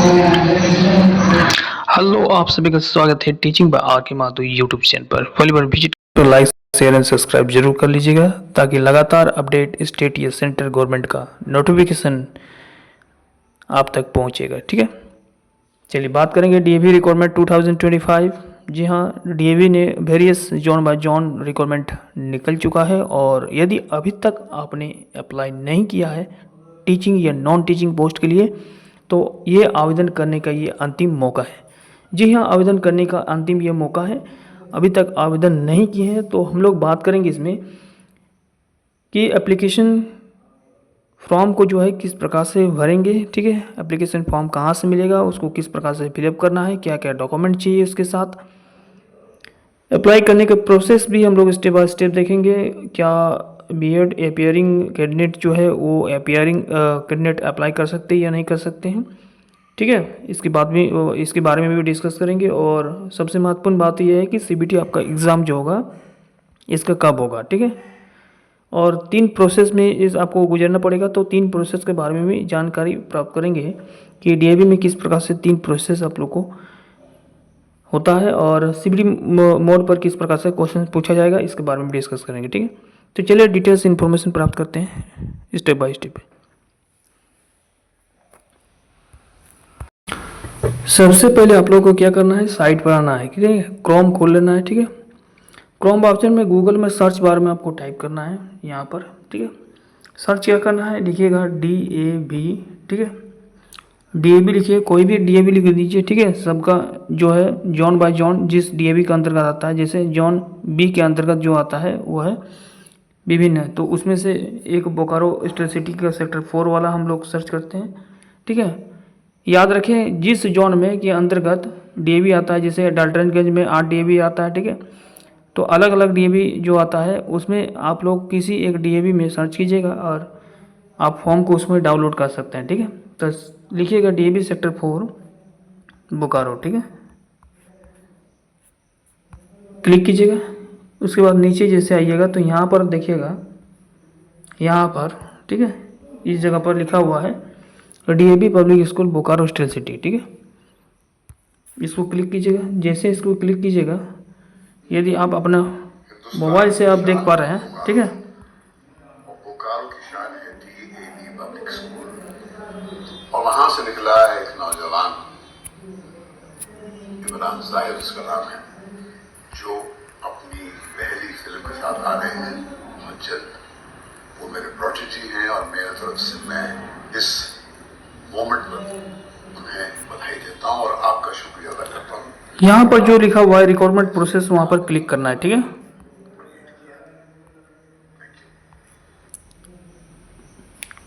Hello, आप सभी का स्वागत है टीचिंग बाय आर के माधु यूट्यूब चैनल पर। पहली बार विजिट तो लाइक शेयर एंड सब्सक्राइब जरूर कर लीजिएगा ताकि लगातार अपडेट स्टेट या सेंट्रल गवर्नमेंट का नोटिफिकेशन आप तक पहुंचेगा। ठीक है, चलिए बात करेंगे डीएवी रिक्वायरमेंट 2025। जी हाँ, डीएवी ने various zone by zone requirement निकल चुका है और यदि अभी तक आपने अप्लाई नहीं किया है टीचिंग या नॉन टीचिंग पोस्ट के लिए तो ये आवेदन करने का ये अंतिम मौका है। जी हाँ, आवेदन करने का अंतिम ये मौका है। अभी तक आवेदन नहीं किए हैं तो हम लोग बात करेंगे इसमें कि एप्लीकेशन फॉर्म को जो है किस प्रकार से भरेंगे। ठीक है, एप्लीकेशन फॉर्म कहाँ से मिलेगा, उसको किस प्रकार से फिलअप करना है, क्या क्या डॉक्यूमेंट चाहिए उसके साथ, अप्लाई करने का प्रोसेस भी हम लोग स्टेप बाय स्टेप देखेंगे। क्या बीएड एपियरिंग कैंडिडेट जो है वो एपियरिंग कैंडिडेट अप्लाई कर सकते हैं या नहीं कर सकते हैं। ठीक है, इसके बारे में भी डिस्कस करेंगे। और सबसे महत्वपूर्ण बात यह है कि सीबीटी आपका एग्ज़ाम जो होगा इसका कब होगा। ठीक है, और 3 प्रोसेस में इस आपको गुजरना पड़ेगा, तो 3 प्रोसेस के बारे में भी जानकारी प्राप्त करेंगे कि डीएवी में किस प्रकार से 3 प्रोसेस आप लोग को होता है और सीबीटी मोड पर किस प्रकार से क्वेश्चन पूछा जाएगा, इसके बारे में डिस्कस करेंगे। ठीक है, तो चलिए डिटेल्स इन्फॉर्मेशन प्राप्त करते हैं स्टेप बाय स्टेप। सबसे पहले आप लोगों को क्या करना है, साइट पर आना है। ठीक है, क्रोम खोल लेना है। ठीक है, क्रोम ऑप्शन में गूगल में सर्च बार में आपको टाइप करना है यहाँ पर। ठीक है, सर्च क्या करना है, लिखिएगा DAV। ठीक है, DAV लिखिए, कोई भी DAV लिख दीजिए। ठीक है, सबका जो है जोन बाय जोन जिस DAV के अंतर्गत आता है, जैसे जोन B के अंतर्गत जो आता है वो है विभिन्न है, तो उसमें से एक बोकारो स्टेट सिटी का सेक्टर 4 वाला हम लोग सर्च करते हैं। ठीक है, याद रखें जिस जोन में के अंतर्गत डीएवी आता है, जैसे डाल्टनगंज में 8 डीएवी आता है। ठीक है, तो अलग अलग डीएवी जो आता है उसमें आप लोग किसी एक डीएवी में सर्च कीजिएगा और आप फॉर्म को उसमें डाउनलोड कर सकते हैं। ठीक है, तो लिखिएगा डीएवी सेक्टर 4 बोकारो। ठीक है, क्लिक कीजिएगा। उसके बाद नीचे जैसे आइएगा तो यहाँ पर देखिएगा, यहाँ पर ठीक है इस जगह पर लिखा हुआ है DAV public school Bokaro state city. ठीक है, इसको क्लिक कीजिएगा। जैसे इसको क्लिक कीजिएगा, यदि आप अपना मोबाइल से आप देख पा रहे हैं। ठीक है, बोकारो की शान है डीएवी पब्लिक स्कूल और वहां से निकला एक नौजवान, इमरान जाहिर उसका नाम है, जो अपनी पहली फिल्म के साथ आ रहे हैं मुहज्जल। वो मेरे प्रोटेजी हैं और मेरी तरफ से मैं इस मोमेंट पर उन्हें बधाई देता हूं और आपका शुक्रिया अदा करता हूं। यहाँ पर जो लिखा हुआ है रिक्वायरमेंट प्रोसेस, वहाँ पर क्लिक करना है। ठीक है,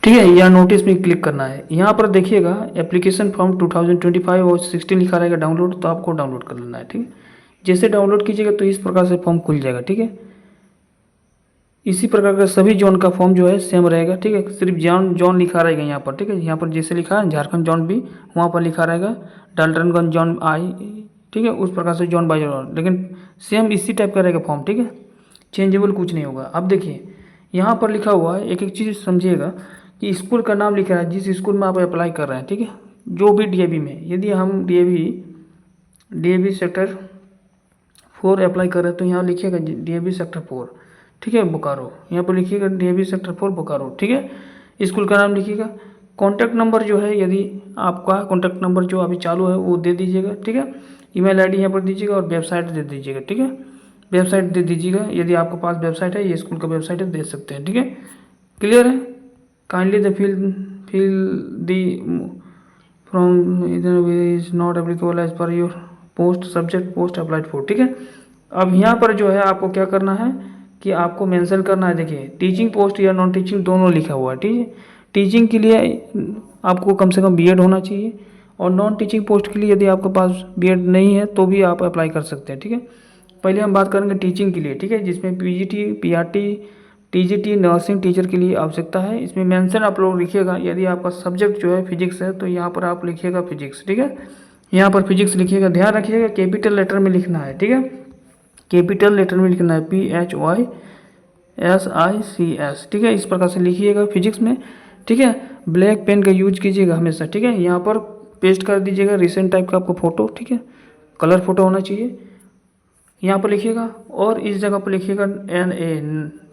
ठीक है, या नोटिस में क्लिक करना है। यहाँ पर देखिएगा एप्लीकेशन फॉर्म 2025 और 16 लिखा रहेगा डाउनलोड, तो आपको डाउनलोड कर लेना है। ठीक है, जैसे डाउनलोड कीजिएगा तो इस प्रकार से फॉर्म खुल जाएगा। ठीक है, इसी प्रकार का सभी जोन का फॉर्म जो है सेम रहेगा। ठीक है, सिर्फ जोन जोन लिखा रहेगा यहाँ पर। ठीक है, यहाँ पर जैसे लिखा है झारखंड जोन भी, वहाँ पर लिखा रहेगा डाल्टनगंज जोन आई। ठीक है, उस प्रकार से जोन बाय जोन, लेकिन सेम इसी टाइप का रहेगा फॉर्म। ठीक है, चेंजेबल कुछ नहीं होगा। अब देखिए यहाँ पर लिखा हुआ है, एक एक चीज़ समझिएगा कि स्कूल का नाम लिखा है जिस स्कूल में आप अप्लाई कर रहे हैं। ठीक है, जो भी डीएवी में, यदि हम डीएवी सेक्टर 4 अप्लाई कर रहे हैं तो यहाँ लिखिएगा डीएवी सेक्टर 4। ठीक है, बोकारो, यहाँ पर लिखिएगा डीएवी सेक्टर 4 बोकारो। ठीक है, स्कूल का नाम लिखिएगा। कॉन्टैक्ट नंबर जो है, यदि आपका कॉन्टैक्ट नंबर जो अभी चालू है वो दे दीजिएगा। ठीक है, ईमेल आईडी यहाँ पर दीजिएगा और वेबसाइट दे दीजिएगा। ठीक है, वेबसाइट दे दीजिएगा, यदि आपके पास वेबसाइट है, ये स्कूल का वेबसाइट है, दे सकते हैं। ठीक है, क्लियर है। Kindly the fill the from is not applicable as per your post subject post applied for। ठीक है, अब यहाँ पर जो है आपको क्या करना है कि आपको मेंशन करना है। देखिए टीचिंग पोस्ट या नॉन टीचिंग दोनों लिखा हुआ है। ठीक है, टीचिंग के लिए आपको कम से कम बीएड होना चाहिए और नॉन टीचिंग पोस्ट के लिए यदि आपके पास बीएड नहीं है तो भी आप अप्लाई कर सकते हैं। ठीक है, पहले हम बात करेंगे टीचिंग के लिए। ठीक है, जिसमें PGT PRT TGT nursing teacher के लिए आवश्यकता है। इसमें मेंशन आप लोग लिखिएगा, यदि आपका सब्जेक्ट जो है फिजिक्स है तो यहाँ पर आप लिखिएगा फिजिक्स। ठीक है, यहाँ पर फिजिक्स लिखिएगा, ध्यान रखिएगा कैपिटल लेटर में लिखना है। ठीक है, कैपिटल लेटर में लिखना है PHYSICS। ठीक है, इस प्रकार से लिखिएगा फिजिक्स में। ठीक है, ब्लैक पेन का यूज कीजिएगा हमेशा। ठीक है, यहाँ पर पेस्ट कर दीजिएगा रिसेंट टाइप का आपको फ़ोटो, ठीक है, कलर फ़ोटो होना चाहिए, यहाँ पर लिखिएगा। और इस जगह पर लिखिएगा NA,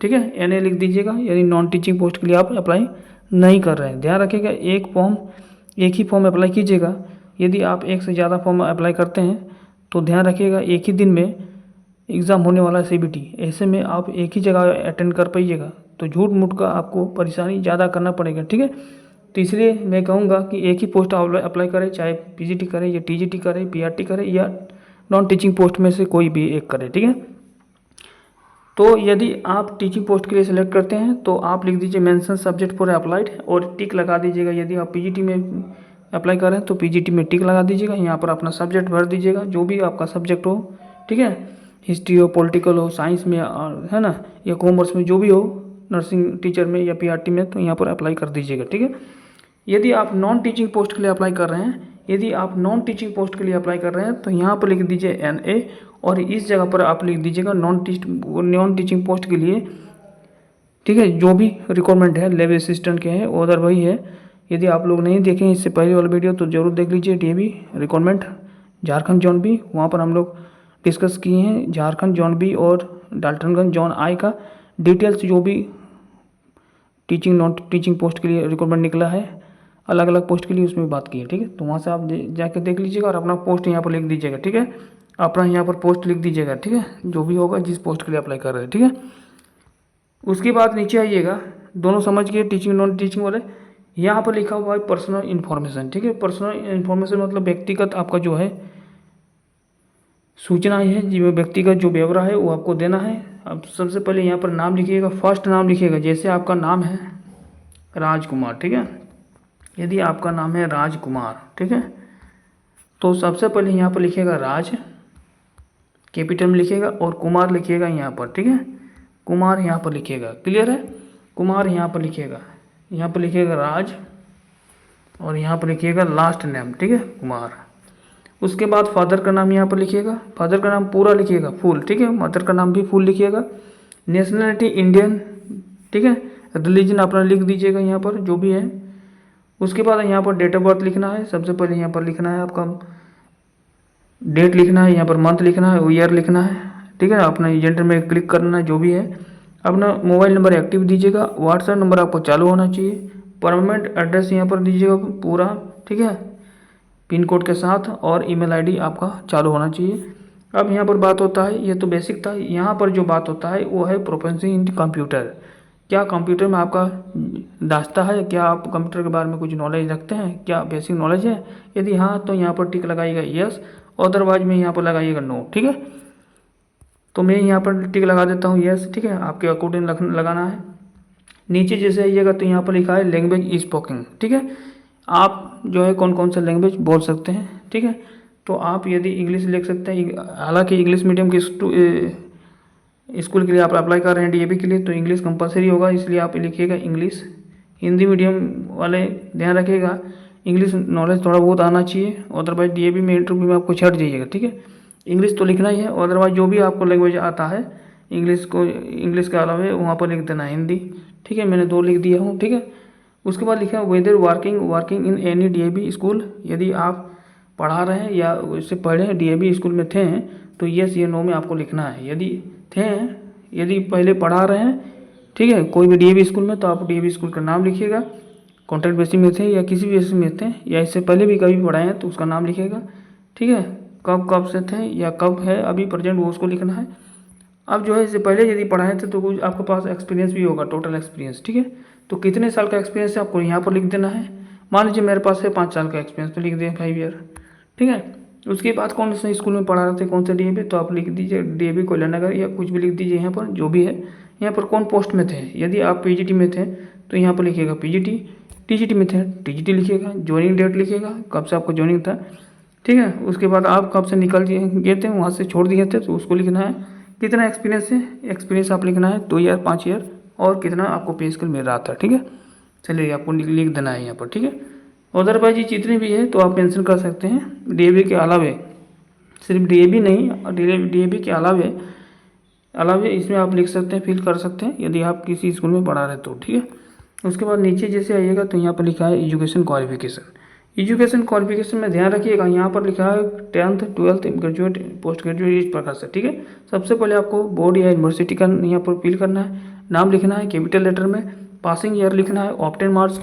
ठीक है, NA लिख दीजिएगा, यानी नॉन टीचिंग पोस्ट के लिए आप अप्लाई नहीं कर रहे हैं। ध्यान रखिएगा एक ही फॉर्म अप्लाई कीजिएगा। यदि आप एक से ज़्यादा फॉर्म अप्लाई करते हैं तो ध्यान रखिएगा एक ही दिन में एग्ज़ाम होने वाला है CBT, ऐसे में आप एक ही जगह अटेंड कर पाइएगा, तो झूठ मूठ का आपको परेशानी ज़्यादा करना पड़ेगा, ठीक है। तो इसलिए मैं कहूँगा कि एक ही पोस्ट अप्लाई करें, चाहे PGT करें या TGT करें, PRT करें या नॉन टीचिंग पोस्ट में से कोई भी एक करें, ठीक है। तो यदि आप टीचिंग पोस्ट के लिए सिलेक्ट करते हैं तो आप लिख दीजिए मेंशन सब्जेक्ट फॉर अप्लाइड और टिक लगा दीजिएगा। यदि आप PGT में अप्लाई करें तो PGT में टिक लगा दीजिएगा, यहाँ पर अपना सब्जेक्ट भर दीजिएगा, जो भी आपका सब्जेक्ट हो, ठीक है, हिस्ट्री हो, पॉलिटिकल हो, साइंस में, है ना, या कॉमर्स में, जो भी हो, नर्सिंग टीचर में या PRT में, तो यहाँ पर अप्लाई कर दीजिएगा, ठीक है। यदि आप नॉन टीचिंग पोस्ट के लिए अप्लाई कर रहे हैं तो यहाँ पर लिख दीजिए NA और इस जगह पर आप लिख दीजिएगा नॉन टीचिंग पोस्ट के लिए, ठीक है, जो भी रिक्वायरमेंट है लैब असिस्टेंट के हैं उधर वही है। यदि आप लोग नहीं देखें इससे पहले वाला वीडियो तो ज़रूर देख लीजिए। DAB requirement Jharkhand zone B, वहाँ पर हम लोग डिस्कस किए हैं झारखंड जोन B और डाल्टनगंज जोन I का डिटेल्स, जो भी नॉन टीचिंग पोस्ट के लिए रिक्वायरमेंट निकला है अलग अलग पोस्ट के लिए, उसमें बात की है, ठीक है। तो वहाँ से आप जाके देख लीजिएगा और अपना पोस्ट यहाँ पर लिख दीजिएगा, ठीक है, अपना यहाँ पर पोस्ट लिख दीजिएगा, ठीक है, जो भी होगा जिस पोस्ट के लिए अप्लाई कर रहे हैं, ठीक है। उसके बाद नीचे आइएगा, दोनों समझ गए टीचिंग नॉन टीचिंग वाले, यहाँ पर लिखा हुआ है पर्सनल इन्फॉर्मेशन, ठीक है। पर्सनल इन्फॉर्मेशन मतलब व्यक्तिगत आपका जो है सूचना है, जो व्यक्तिगत जो ब्यौरा है वो आपको देना है। अब सबसे पहले यहाँ पर नाम लिखिएगा, फर्स्ट नाम लिखिएगा, जैसे आपका नाम है राजकुमार, ठीक है, यदि आपका नाम है राजकुमार, ठीक है, तो सबसे पहले यहाँ पर लिखिएगा राज, कैपिटल में लिखिएगा, और कुमार लिखिएगा यहाँ पर, ठीक है, कुमार यहाँ पर लिखिएगा, क्लियर है, कुमार यहाँ पर लिखिएगा राज, और यहाँ पर लिखिएगा लास्ट नेम, ठीक है, कुमार। उसके बाद फादर का नाम यहाँ पर लिखिएगा, फादर का नाम पूरा लिखिएगा, फुल, ठीक है, मदर का नाम भी फुल लिखिएगा। नेशनलिटी इंडियन, ठीक है, रिलीजन अपना लिख दीजिएगा यहाँ पर जो भी है। उसके बाद यहाँ पर डेट ऑफ बर्थ लिखना है, सबसे पहले यहाँ पर लिखना है आपका डेट लिखना है, यहाँ पर मंथ लिखना है, ईयर लिखना है, ठीक है, अपना एजेंट में क्लिक करना है, जो भी है। अपना मोबाइल नंबर एक्टिव दीजिएगा, व्हाट्सएप नंबर आपको चालू होना चाहिए, परमानेंट एड्रेस यहाँ पर दीजिएगा पूरा, ठीक है, पिन कोड के साथ, और ईमेल आईडी आपका चालू होना चाहिए। अब यहाँ पर बात होता है, ये तो बेसिक था, यहाँ पर जो बात होता है वो है प्रोफेंसी इन कंप्यूटर। क्या कंप्यूटर में आपका दास्ता है, क्या आप कंप्यूटर के बारे में कुछ नॉलेज रखते हैं, क्या बेसिक नॉलेज है? यदि हाँ तो यहाँ पर टिक लगाइएगा यस, अदरवाइज में यहाँ पर लगाइएगा नो, ठीक है। तो मैं यहाँ पर टिक लगा देता हूँ यस, ठीक है, आपके अकॉर्डिंग लगाना है। नीचे जैसे आइएगा तो यहाँ पर लिखा है लैंग्वेज स्पोकिंग, ठीक है, आप जो है कौन कौन सा लैंग्वेज बोल सकते हैं, ठीक है। तो आप यदि इंग्लिश लिख सकते हैं, हालांकि इंग्लिश मीडियम के स्कूल के लिए आप अप्लाई कर रहे हैं DAB के लिए, तो इंग्लिश कंपलसरी होगा, इसलिए आप लिखिएगा इंग्लिश। हिंदी मीडियम वाले ध्यान रखिएगा, इंग्लिश नॉलेज थोड़ा बहुत आना चाहिए, अदरवाइज DAB में इंटरव्यू में आपको छट जाइएगा, ठीक है। इंग्लिश तो लिखना ही है, अदरवाइज जो भी आपको लैंग्वेज आता है इंग्लिश के अलावा वहाँ पर लिख देना है हिंदी, ठीक है, मैंने 2 लिख दिया हूँ, ठीक है। उसके बाद लिखा है whether working in any DAB school, यदि आप पढ़ा रहे हैं या इससे पढ़े DAB स्कूल में थे तो यस या नो में आपको लिखना है। यदि पहले पढ़ा रहे हैं, ठीक है, कोई भी DAB स्कूल में, तो आप DAB स्कूल का नाम लिखिएगा, कॉन्ट्रैक्ट बेसिस में थे या किसी भी बेसिस में थे, या इससे पहले भी कभी पढ़ाए हैं तो उसका नाम लिखिएगा, ठीक है, कब से थे या कब है अभी प्रेजेंट, वो उसको लिखना है। अब जो है इससे पहले यदि पढ़ाए थे तो कुछ आपके पास एक्सपीरियंस भी होगा, टोटल एक्सपीरियंस, ठीक है, तो कितने साल का एक्सपीरियंस है आपको यहाँ पर लिख देना है। मान लीजिए मेरे पास है 5 साल का एक्सपीरियंस, तो लिख दें 5 ईयर, ठीक है। उसके बाद कौन से स्कूल में पढ़ा रहे थे, कौन से DAB, तो आप लिख दीजिए DAB कोयलानगर या कुछ भी लिख दीजिए यहाँ पर जो भी है। यहाँ पर कौन पोस्ट में थे, यदि आप PGT में थे तो यहाँ पर लिखिएगा PGT, TGT में थे TGT लिखिएगा, ज्वाइनिंग डेट लिखिएगा, कब से आपको ज्वाइनिंग था, ठीक है। उसके बाद आप कब से निकल गए थे, वहाँ से छोड़ दिए थे, तो उसको लिखना है। कितना एक्सपीरियंस है, एक्सपीरियंस आप लिखना है 2 ईयर, 5 ईयर, और कितना आपको पे स्केल मिल रहा था, ठीक है। चलिए आपको लिख देना है यहाँ पर, ठीक है। अदरवाइज ये जितने भी है तो आप मेंशन कर सकते हैं DAB के अलावे, सिर्फ DAB नहीं, DAB के अलावे इसमें आप लिख सकते हैं, फिल कर सकते हैं यदि आप किसी स्कूल में पढ़ा रहे तो, ठीक है। उसके बाद नीचे जैसे आइएगा तो यहाँ पर लिखा है एजुकेशन क्वालिफिकेशन। एजुकेशन क्वालिफिकेशन में ध्यान रखिएगा, यहाँ पर लिखा है 10th 12th graduate post graduate इस प्रकार से, ठीक है। सबसे पहले आपको बोर्ड या यूनिवर्सिटी का यहाँ पर फिल करना है, नाम लिखना है कैपिटल लेटर में, पासिंग ईयर लिखना है, ऑब्टेन मार्क्स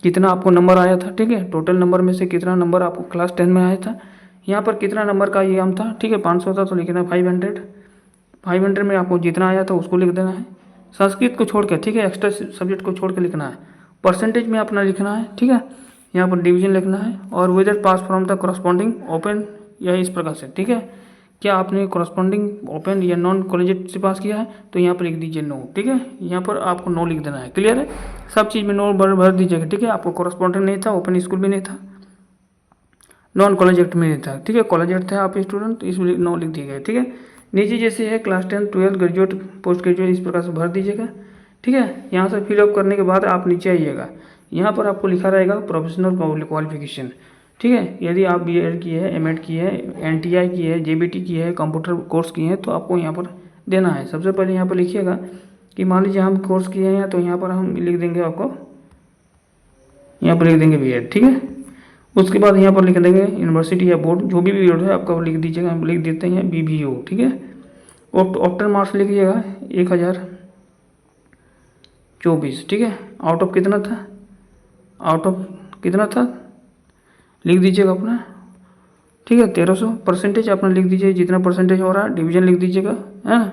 कितना आपको नंबर आया था, ठीक है। टोटल नंबर में से कितना नंबर आपको क्लास 10 में आया था, यहाँ पर कितना नंबर का एग्जाम था, ठीक है। 500 था तो लिखना है 500 में आपको जितना आया था उसको लिख देना है। संस्कृत को छोड़ के, ठीक है, एक्स्ट्रा सब्जेक्ट को छोड़ के लिखना है। परसेंटेज में अपना लिखना है, ठीक है। यहाँ पर डिवीजन लिखना है और whether pass from the corresponding open या इस प्रकार से, ठीक है। क्या आपने करस्पॉन्डिंग ओपन या नॉन कॉलेजिएट से पास किया है तो यहाँ पर लिख दीजिए नो, ठीक है। यहाँ पर आपको नो लिख देना है, क्लियर है। सब चीज़ में नो भर दीजिएगा, ठीक है। आपको करस्पॉन्डिंग नहीं था, ओपन स्कूल भी नहीं था, नॉन कॉलेजिएट में नहीं था, ठीक है। कॉलेजिएट थे आप स्टूडेंट तो इसमें नो लिख दिए गए, ठीक है। नीचे जैसे है क्लास 10 12 ग्रेजुएट पोस्ट ग्रेजुएट इस प्रकार से भर दीजिएगा, ठीक है। यहाँ से फिलअप करने के बाद आप नीचे आइएगा, यहाँ पर आपको लिखा रहेगा प्रोफेशनल क्वालिफिकेशन, ठीक है। यदि आप बीएड किए हैं, एमएड किए हैं, एनटीआई किए हैं, जेबीटी किए हैं, कंप्यूटर कोर्स किए हैं तो आपको यहाँ पर देना है। सबसे पहले यहाँ पर लिखिएगा कि मान लीजिए हम कोर्स किए हैं तो यहाँ पर हम लिख देंगे, आपको यहाँ पर लिख देंगे बीएड, ठीक है। उसके बाद यहाँ पर लिख देंगे यूनिवर्सिटी या बोर्ड जो भी बोर्ड है आपका लिख दीजिएगा, हम लिख देते हैं BBO, ठीक है। ऑप्टन मार्क्स लिखिएगा 1024, ठीक है। आउट ऑफ कितना था, आउट ऑफ कितना था लिख दीजिएगा अपना, ठीक है। 1300 परसेंटेज अपना लिख दीजिए, जितना परसेंटेज हो रहा है डिवीजन लिख दीजिएगा, है ना।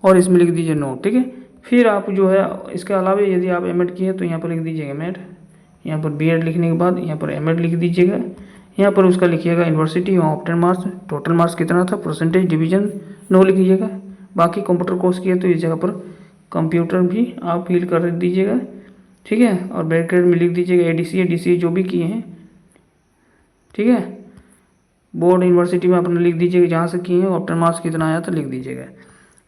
और इसमें लिख दीजिए नो, ठीक है। फिर आप जो है इसके अलावा यदि आप एमएड किए तो यहाँ पर लिख दीजिएगा एमएड, यहाँ पर बीएड लिखने के बाद यहाँ पर एमएड लिख दीजिएगा, यहाँ पर उसका लिखिएगा यूनिवर्सिटी और ऑप्टेन मार्क्स, टोटल मार्क्स कितना था, परसेंटेज, डिवीजन नो लिखिएगा। बाकी कंप्यूटर कोर्स किए तो इस जगह पर कंप्यूटर भी आप फिल कर दीजिएगा, ठीक है। और ब्रैकेट में लिख दीजिएगा ADCA जो भी किए हैं, ठीक है। बोर्ड यूनिवर्सिटी में अपना लिख दीजिएगा जहाँ से किए हैं, ऑप्टेन मार्क्स कितना आया तो लिख दीजिएगा।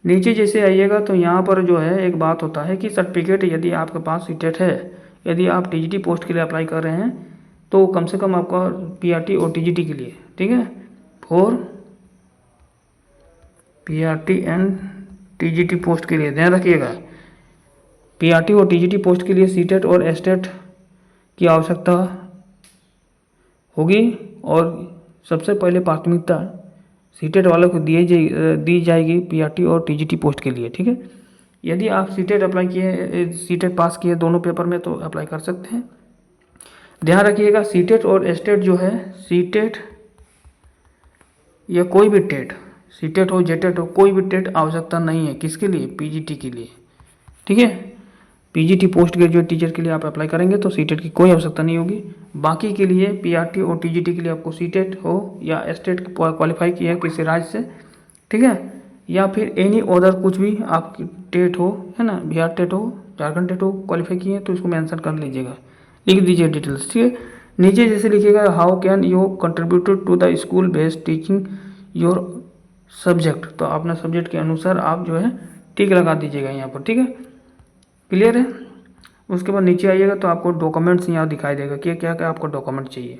नीचे जैसे आइएगा तो यहाँ पर जो है एक बात होता है कि सर्टिफिकेट यदि आपके पास सीटेट है, यदि आप TGT पोस्ट के लिए अप्लाई कर रहे हैं तो कम से कम आपका PRT और TGT के लिए, ठीक है, for PRT and TGT post के लिए ध्यान रखिएगा। PRT और TGT पोस्ट के लिए सीटेट और एस्टेट की आवश्यकता होगी और सबसे पहले प्राथमिकता सीटेट वालों को दी जाएगी PRT और TGT पोस्ट के लिए, ठीक है। यदि आप सीटेट अप्लाई किए, सीटेट पास किए दोनों पेपर में तो अप्लाई कर सकते हैं। ध्यान रखिएगा सीटेट और एस्टेट जो है, सीटेट या कोई भी टेट, सीटेट हो जेटेट हो, कोई भी टेट आवश्यकता नहीं है, किसके लिए, PGT के लिए, ठीक है। PGT पोस्ट ग्रेजुएट टीचर के लिए आप अप्लाई करेंगे तो सीटेट की कोई आवश्यकता नहीं होगी। बाकी के लिए PRT और TGT के लिए आपको सीटेट हो या एस्टेट क्वालिफाई किया है किसी राज्य से, ठीक है, या फिर एनी अदर कुछ भी आपकी टेट हो, है ना, बिहार टेट हो, झारखंड टेट हो, क्वालिफाई किए हैं तो इसको मेंशन कर लीजिएगा, लिख दीजिए डिटेल्स, ठीक है। नीचे जैसे लिखिएगा how can you contributed to the school based teaching your subject, तो अपना सब्जेक्ट के अनुसार आप जो है टिक लगा दीजिएगा यहाँ पर, ठीक है, क्लियर है। उसके बाद नीचे आइएगा तो आपको डॉक्यूमेंट्स यहाँ दिखाई देगा कि क्या क्या आपको डॉक्यूमेंट चाहिए।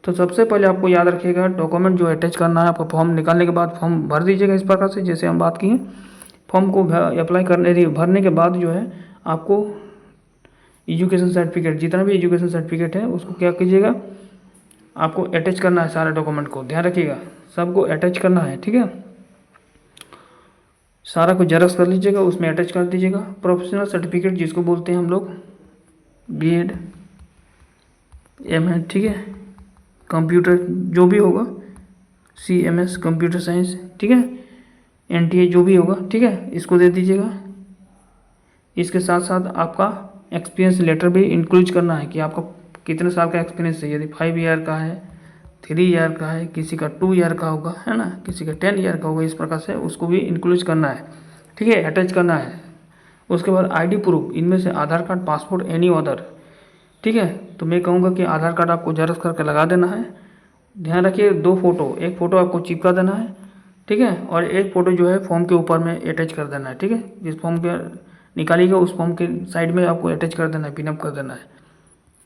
तो सबसे पहले आपको याद रखिएगा डॉक्यूमेंट जो अटैच करना है, आपको फॉर्म निकालने के बाद फॉर्म भर दीजिएगा इस प्रकार से जैसे हम बात किए। फॉर्म को अप्लाई करने भरने के बाद जो है आपको एजुकेशन सर्टिफिकेट, जितना भी एजुकेशन सर्टिफिकेट है उसको क्या कीजिएगा, आपको अटैच करना है सारे डॉक्यूमेंट को, ध्यान रखिएगा सबको अटैच करना है, ठीक है। सारा को जेरॉक्स कर लीजिएगा, उसमें अटैच कर दीजिएगा। प्रोफेशनल सर्टिफिकेट जिसको बोलते हैं हम लोग BEd M.Ed, ठीक है, कंप्यूटर जो भी होगा, CMS कंप्यूटर साइंस, ठीक है, NTA जो भी होगा, ठीक है, इसको दे दीजिएगा। इसके साथ साथ आपका एक्सपीरियंस लेटर भी इंक्लूड करना है कि आपका कितने साल का एक्सपीरियंस है, यदि 5 ईयर का है, 3 ईयर का है, किसी का 2 ईयर का होगा, है ना, किसी का 10 ईयर का होगा, इस प्रकार से उसको भी इंक्लूड करना है, ठीक है, अटैच करना है। उसके बाद ID प्रूफ, इनमें से आधार कार्ड, पासपोर्ट, एनी अदर, ठीक है। तो मैं कहूँगा कि आधार कार्ड आपको जेरॉक्स करके लगा देना है। ध्यान रखिए 2 फोटो, एक फ़ोटो आपको चिपका देना है, ठीक है, और एक फ़ोटो जो है फॉर्म के ऊपर में अटैच कर देना है, ठीक है। जिस फॉर्म के निकालिएगा उस फॉर्म के साइड में आपको अटैच कर देना है, पिनअप कर देना है।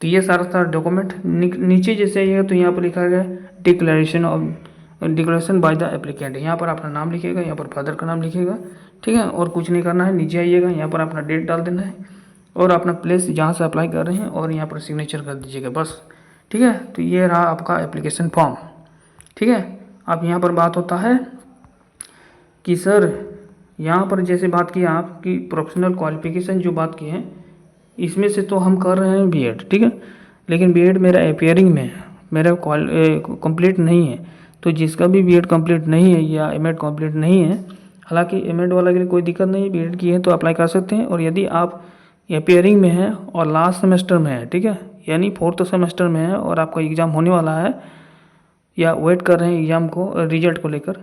तो ये सारा डॉक्यूमेंट नीचे जैसे आइएगा तो यहाँ पर लिखा गया डिक्लेरेशन बाय द एप्लीकेंट, यहाँ पर अपना नाम लिखिएगा, यहाँ पर फादर का नाम लिखिएगा, ठीक है, और कुछ नहीं करना है। नीचे आइएगा, यहाँ पर अपना डेट डाल देना है और अपना प्लेस जहाँ से अप्लाई कर रहे हैं और यहाँ पर सिग्नेचर कर दीजिएगा, बस, ठीक है। तो ये रहा आपका एप्लीकेशन फॉर्म। ठीक है। अब यहाँ पर बात होता है कि सर यहाँ पर जैसे बात की आपकी प्रोफेशनल क्वालिफिकेशन जो बात की है, इसमें से तो हम कर रहे हैं बीएड, ठीक है, लेकिन बीएड मेरा अपियरिंग में है, मेरा कंप्लीट नहीं है। तो जिसका भी बीएड कंप्लीट नहीं है या एमएड कंप्लीट नहीं है, हालांकि एमएड वाला के लिए कोई दिक्कत नहीं है, बीएड की है तो अप्लाई कर सकते हैं। और यदि आप अपियरिंग में हैं और लास्ट सेमेस्टर में है, ठीक है, यानी 4th सेमेस्टर में है और आपका एग्ज़ाम होने वाला है या वेट कर रहे हैं एग्ज़ाम को रिजल्ट को लेकर,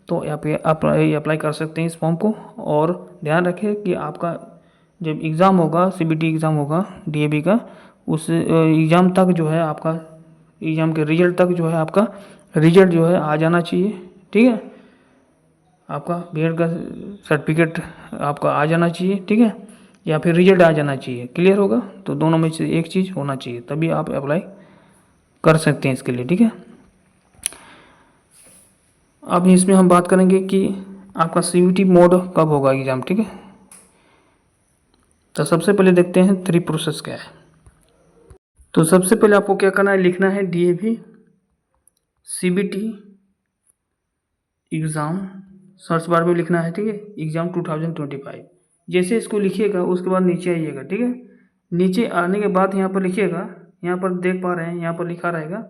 तो आप अप्लाई कर सकते हैं इस फॉर्म को। और ध्यान रखें कि आपका जब एग्ज़ाम होगा, सीबीटी एग्ज़ाम होगा डीएवी का, उस एग्ज़ाम तक जो है आपका एग्ज़ाम के रिजल्ट तक जो है आपका रिजल्ट जो है आ जाना चाहिए। ठीक है, आपका बीएड का सर्टिफिकेट आपका आ जाना चाहिए, ठीक है, या फिर रिजल्ट आ जाना चाहिए। क्लियर होगा? तो दोनों में से एक चीज़ होना चाहिए, तभी आप अप्लाई कर सकते हैं इसके लिए। ठीक है, अब इसमें हम बात करेंगे कि आपका सीयूटी मोड कब होगा एग्ज़ाम। ठीक है, तो सबसे पहले देखते हैं 3 प्रोसेस क्या है। तो सबसे पहले आपको क्या करना है, लिखना है DAV CBT exam, search bar में लिखना है। ठीक है, एग्ज़ाम 2025 जैसे इसको लिखिएगा उसके बाद नीचे आइएगा। ठीक है, नीचे आने के बाद यहाँ पर लिखिएगा, यहाँ पर देख पा रहे हैं यहाँ पर लिखा रहेगा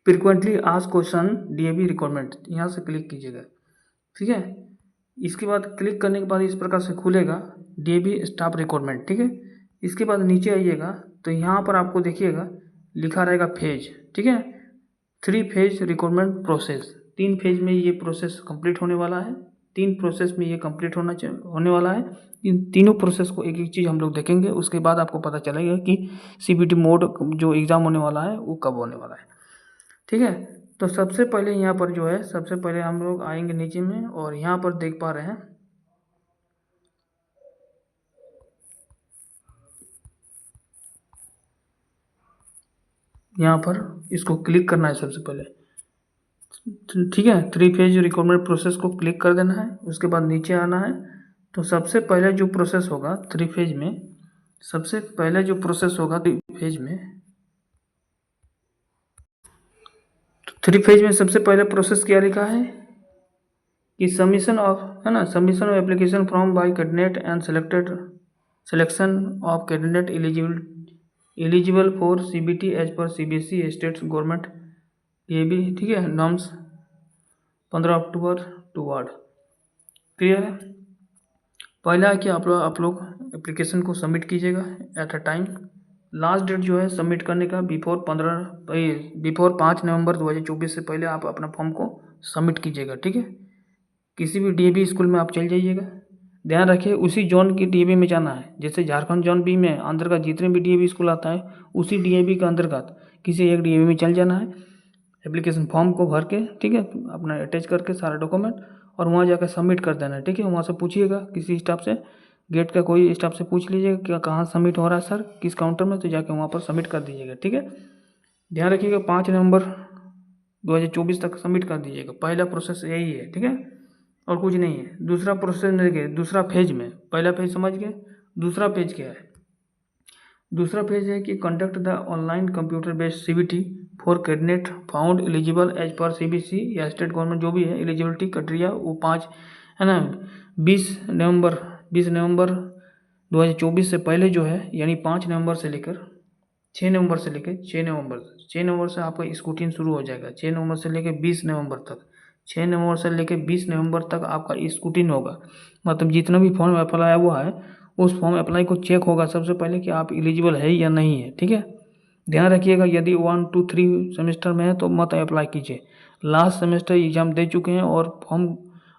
frequently asked question DAV requirement, यहाँ से क्लिक कीजिएगा। ठीक है, इसके बाद क्लिक करने के बाद इस प्रकार से खुलेगा डीएवी स्टाफ रिक्वायरमेंट। ठीक है, इसके बाद नीचे आइएगा तो यहाँ पर आपको देखिएगा लिखा रहेगा फेज। ठीक है, 3 फेज रिक्वायरमेंट प्रोसेस, 3 फेज में ये प्रोसेस कंप्लीट होने वाला है, 3 प्रोसेस में ये कंप्लीट होने वाला है। इन तीनों प्रोसेस को एक एक चीज़ हम लोग देखेंगे, उसके बाद आपको पता चलेगा कि सीबीटी मोड जो एग्ज़ाम होने वाला है वो कब होने वाला है। ठीक है, तो सबसे पहले यहाँ पर जो है, सबसे पहले हम लोग आएंगे नीचे में और यहाँ पर देख पा रहे हैं यहाँ पर इसको क्लिक करना है सबसे पहले। ठीक है, 3 फेज रिक्वायरमेंट प्रोसेस को क्लिक कर देना है, उसके बाद नीचे आना है। तो सबसे पहले जो प्रोसेस होगा 3 फेज में, सबसे पहले जो प्रोसेस होगा 3 फेज में, तो 3 फेज में सबसे पहले प्रोसेस क्या लिखा है कि सबमिशन ऑफ, है ना, submission of application form by candidate and selection of candidate eligible for CBT as per CBSE states government ये भी। ठीक है, नॉर्म्स 15 अक्टूबर टूवर्ड। क्लियर है? पहला है कि आप लोग एप्लीकेशन को सबमिट कीजिएगा at a time. Last date जो है सबमिट करने का बिफोर 5 नवंबर 2024 से पहले आप अपना फॉर्म को सबमिट कीजिएगा। ठीक है, किसी भी डीएवी स्कूल में आप चल जाइएगा, ध्यान रखिए उसी जोन की डीएवी में जाना है। जैसे झारखंड जोन बी में अंतर्गत जितने भी डीएवी स्कूल आता है उसी डीएवी के अंतर्गत किसी एक डीएवी में चल जाना है, एप्लीकेशन फॉर्म को भर के, ठीक है, अपना अटैच करके सारा डॉक्यूमेंट, और वहाँ जाकर सबमिट कर देना है। ठीक है, वहाँ से पूछिएगा किसी स्टाफ से, गेट का कोई स्टाफ से पूछ लीजिएगा क्या कहाँ सबमिट हो रहा है सर, किस काउंटर में, तो जाके वहाँ पर सबमिट कर दीजिएगा। ठीक है, ध्यान रखिएगा 5 नवंबर 2024 तक सबमिट कर दीजिएगा। पहला प्रोसेस यही है। ठीक है, और कुछ नहीं है। दूसरा प्रोसेस देखिए, दूसरा फेज में, पहला फेज समझ गए, दूसरा पेज क्या है? दूसरा पेज है कि conduct the online computer based CBT for candidate found eligible as per CBC या स्टेट गवर्नमेंट जो भी है एलिजिबिलिटी क्राइटेरिया, वो 5 है ना 20 नवंबर 2024 से पहले जो है, यानी 5 नवंबर से लेकर 6 नवंबर से लेकर 6 नवंबर से आपका स्क्रूटिन शुरू हो जाएगा। 6 नवंबर से लेकर 20 नवंबर तक, 6 नवंबर से लेकर 20 नवंबर तक आपका स्क्रूटिन होगा। मतलब जितना भी फॉर्म अप्लाई हुआ है उस फॉर्म अप्लाई को चेक होगा सबसे पहले कि आप एलिजिबल है या नहीं है। ठीक है, ध्यान रखिएगा यदि 1, 2, 3 सेमेस्टर में है तो मत अप्लाई कीजिए। लास्ट सेमेस्टर एग्जाम दे चुके हैं और फॉर्म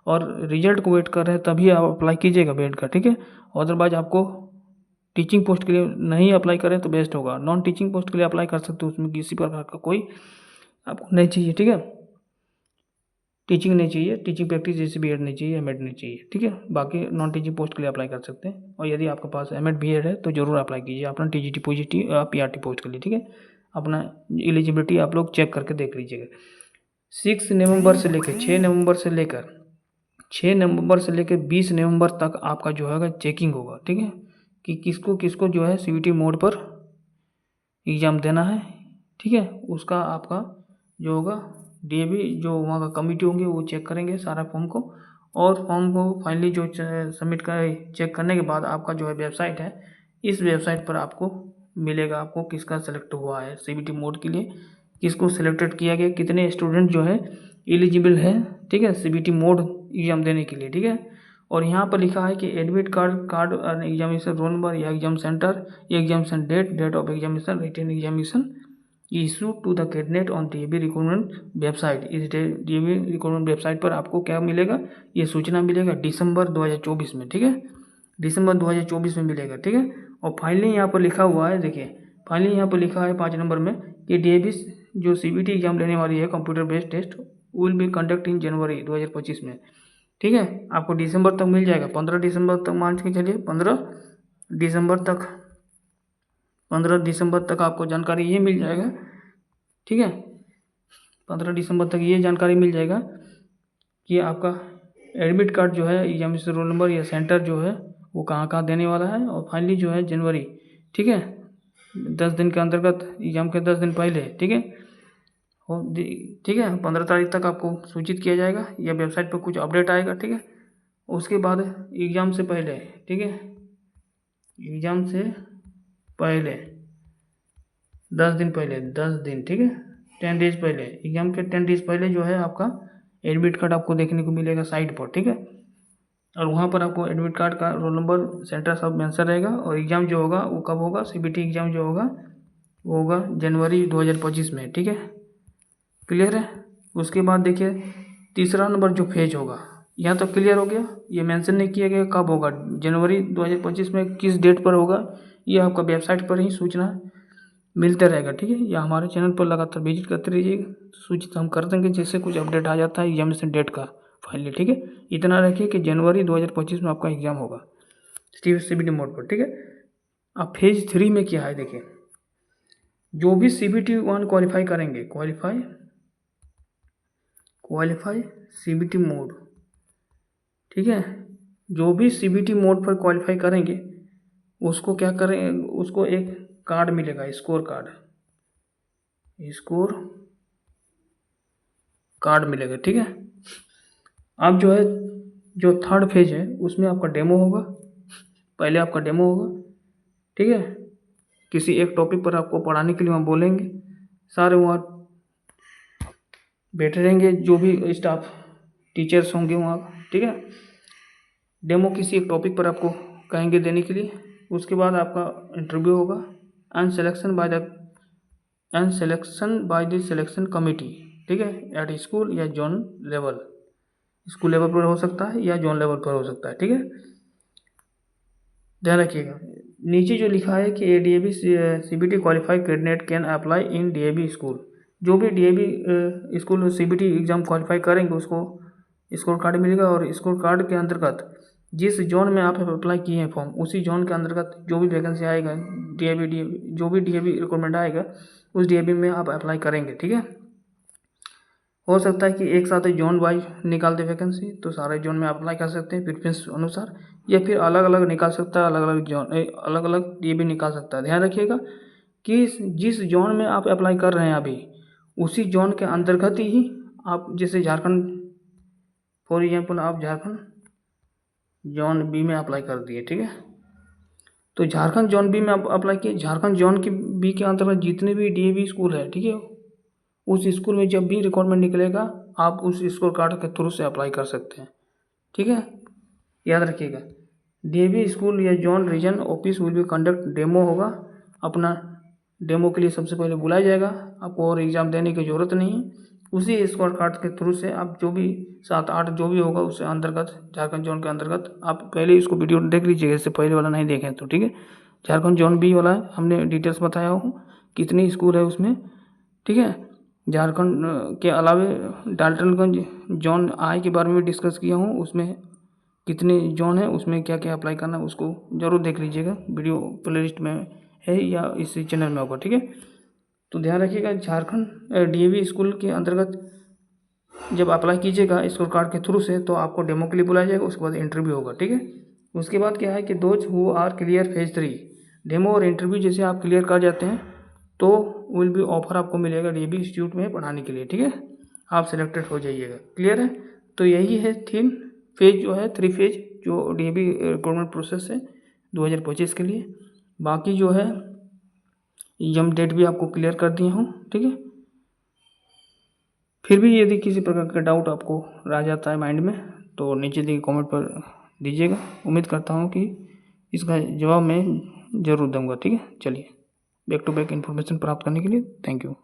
और रिजल्ट को वेट कर रहे हैं तभी आप अप्लाई कीजिएगा बीएड का। ठीक है, अदरवाइज आपको टीचिंग पोस्ट के लिए नहीं अप्लाई करें तो बेस्ट होगा। नॉन टीचिंग पोस्ट के लिए अप्लाई कर सकते हो, उसमें किसी प्रकार का कोई आपको नहीं चाहिए। ठीक है, टीचिंग नहीं चाहिए, टीचिंग प्रैक्टिस जैसे बीएड नहीं चाहिए, एमएड नहीं चाहिए। ठीक है, बाकी नॉन टीचिंग पोस्ट के लिए अप्लाई कर सकते हैं। और यदि आपके पास एमएड बीएड है तो जरूर अप्लाई कीजिए अपना टीजीटी पीआरटी पोस्ट के लिए। ठीक है, अपना एलिजिबिलिटी आप लोग चेक करके देख लीजिएगा। 6 नवंबर से लेकर 6 नवंबर से लेकर 6 नवंबर से लेकर 20 नवंबर तक आपका जो है चेकिंग होगा। ठीक है, कि किसको किसको जो है सीयूटी मोड पर एग्ज़ाम देना है। ठीक है। उसका आपका जो होगा डीएवी जो वहाँ का कमिटी होंगे वो चेक करेंगे सारा फॉर्म को, और फॉर्म को फाइनली जो सबमिट कर चेक करने के बाद आपका जो है वेबसाइट है, इस वेबसाइट पर आपको मिलेगा आपको किसका सेलेक्ट हुआ है सीबीटी मोड के लिए, किसको सिलेक्टेड किया गया, कितने स्टूडेंट जो है एलिजिबल है, ठीक है, सीबीटी मोड एग्ज़ाम देने के लिए, ठीक है। और यहाँ पर लिखा है कि admit card examination roll number या एग्जाम सेंटर या examination date of examination written examination issue to the candidate on DAV recruitment website. इस डीएवी रिक्रूटमेंट वेबसाइट पर आपको क्या मिलेगा, ये सूचना मिलेगा दिसंबर 2024 में, ठीक है, दिसंबर 2024 में मिलेगा, ठीक है। और फाइनली यहाँ पर लिखा हुआ है, देखिए फाइनली यहाँ पर लिखा है 5 नंबर में कि डीएवी जो सीबीटी एग्जाम लेने वाली है computer based test will be conduct in January 2025 में, ठीक है। आपको दिसंबर तक मिल जाएगा, 15 दिसंबर तक मान के चलिए, 15 दिसंबर तक आपको जानकारी ये मिल जाएगा, ठीक है। 15 दिसंबर तक ये जानकारी मिल जाएगा कि आपका एडमिट कार्ड जो है एग्जामिनेशन रोल नंबर या सेंटर जो है वो कहाँ कहाँ देने वाला है। और फाइनली जो है जनवरी, ठीक है, 10 दिन के अंतर्गत एग्जाम के 10 दिन पहले, ठीक है, ठीक है, 15 तारीख तक आपको सूचित किया जाएगा या वेबसाइट पर कुछ अपडेट आएगा, ठीक है। उसके बाद एग्ज़ाम से पहले, ठीक है, एग्ज़ाम से पहले 10 दिन पहले, 10 दिन, ठीक है, 10 डेज पहले, एग्ज़ाम के 10 डेज पहले जो है आपका एडमिट कार्ड आपको देखने को मिलेगा साइट पर, ठीक है। और वहाँ पर आपको एडमिट कार्ड का रोल नंबर सेंटर सब मेंशन रहेगा। और एग्ज़ाम जो होगा वो कब होगा, सीबीटी एग्ज़ाम जो होगा वो होगा जनवरी 2025 में, ठीक है, क्लियर है। उसके बाद देखिए तीसरा नंबर जो फेज होगा, यहाँ तो क्लियर हो गया, ये मेंशन नहीं किया गया कब होगा, जनवरी 2025 में किस डेट पर होगा, ये आपका वेबसाइट पर ही सूचना मिलता रहेगा, ठीक है। या हमारे चैनल पर लगातार विजिट करते रहिएगा, सूचित हम कर देंगे जैसे कुछ अपडेट आ जाता है एग्जामिनेशन डेट का फाइनली, ठीक है। इतना रखिए कि जनवरी 2025 में आपका एग्ज़ाम होगा सीबीटी मोड पर, ठीक है। अब फेज 3 में क्या है, देखिए जो भी सीबीटी 1 क्वालिफाई करेंगे, क्वालिफाई सीबीटी मोड, ठीक है, जो भी सीबीटी मोड पर क्वालिफाई करेंगे उसको क्या करें, उसको एक कार्ड मिलेगा, स्कोर कार्ड मिलेगा, ठीक है। अब जो है जो थर्ड फेज है उसमें आपका डेमो होगा, पहले आपका डेमो होगा, ठीक है, किसी एक टॉपिक पर आपको पढ़ाने के लिए वहाँ बोलेंगे, सारे वहाँ बैठे रहेंगे जो भी स्टाफ टीचर्स होंगे वहाँ, ठीक है। डेमो किसी एक टॉपिक पर आपको कहेंगे देने के लिए। उसके बाद आपका इंटरव्यू होगा and selection by the selection committee, ठीक है, एट स्कूल या जोन लेवल, स्कूल लेवल पर हो सकता है या जोन लेवल पर हो सकता है, ठीक है, ध्यान रखिएगा। नीचे जो लिखा है कि DAV CBT qualified candidate can apply in DAV school, जो भी DAV school CBT exam qualify करेंगे उसको स्कोर कार्ड मिलेगा। और स्कोर कार्ड के अंतर्गत जिस जोन में आप अप्लाई किए हैं फॉर्म, उसी जोन के अंतर्गत जो भी वैकेंसी आएगा, जो भी डीएवी रिक्वायरमेंट आएगा उस डीएवी में आप अप्लाई करेंगे, ठीक है। हो सकता है कि एक साथ जोन वाइज निकाल दे वैकेंसी, तो सारे जोन में अप्लाई कर सकते हैं प्रेफरेंस अनुसार, या फिर अलग अलग निकाल सकता है, अलग अलग जोन अलग अलग डीएवी निकाल सकता है। ध्यान रखिएगा कि जिस जोन में आप अप्लाई कर रहे हैं अभी, उसी जोन के अंतर्गत ही आप, जैसे झारखंड फॉर एग्जाम्पल आप झारखंड जोन बी में अप्लाई कर दिए, ठीक है, तो झारखंड जोन बी में आप अप्लाई किए, झारखंड जोन के बी के अंतर्गत जितने भी डीएवी स्कूल है, ठीक है, उस स्कूल में जब भी रिक्वायरमेंट निकलेगा आप उस स्कोर कार्ड के थ्रू से अप्लाई कर सकते हैं, ठीक है, याद रखिएगा। डीएवी स्कूल या zone region office will be conduct demo होगा, अपना डेमो के लिए सबसे पहले बुलाया जाएगा आपको, और एग्ज़ाम देने की ज़रूरत नहीं है, उसी स्कोर कार्ड के थ्रू से आप जो भी 7-8 जो भी होगा उससे अंतर्गत झारखंड जोन के अंतर्गत आप पहले इसको वीडियो देख लीजिएगा, इससे पहले वाला नहीं देखें तो, ठीक है। झारखंड जोन बी वाला हमने डिटेल्स बताया हूँ कितनी स्कूल है उसमें, ठीक है। झारखंड के अलावे डाल्टनगंज जोन आई के बारे में डिस्कस किया हूँ, उसमें कितने जोन है, उसमें क्या क्या अप्लाई करना है उसको ज़रूर देख लीजिएगा, वीडियो प्लेलिस्ट में है या इसी चैनल में होगा, ठीक है। तो ध्यान रखिएगा झारखंड डीएवी स्कूल के अंतर्गत जब अप्लाई कीजिएगा स्कोर कार्ड के थ्रू से, तो आपको डेमो के लिए बुलाया जाएगा, उसके बाद इंटरव्यू होगा, ठीक है। उसके बाद क्या है कि those who are clear phase 3, demo और इंटरव्यू जैसे आप क्लियर कर जाते हैं तो विल बी ऑफर आपको मिलेगा DAV इंस्टीट्यूट में पढ़ाने के लिए, ठीक है। आप सिलेक्टेड हो जाइएगा, क्लियर है। तो यही है 3 फेज जो है, 3 फेज जो DAV रिक्रूटमेंट प्रोसेस है 2025 के लिए। बाकी जो है एग्जाम डेट भी आपको क्लियर कर दिया हूँ, ठीक है। फिर भी यदि किसी प्रकार का डाउट आपको रह जाता है माइंड में तो नीचे दिए कमेंट पर दीजिएगा। उम्मीद करता हूँ कि इसका जवाब मैं ज़रूर दूंगा, ठीक है। चलिए, बैक टू बैक इन्फॉर्मेशन प्राप्त करने के लिए थैंक यू।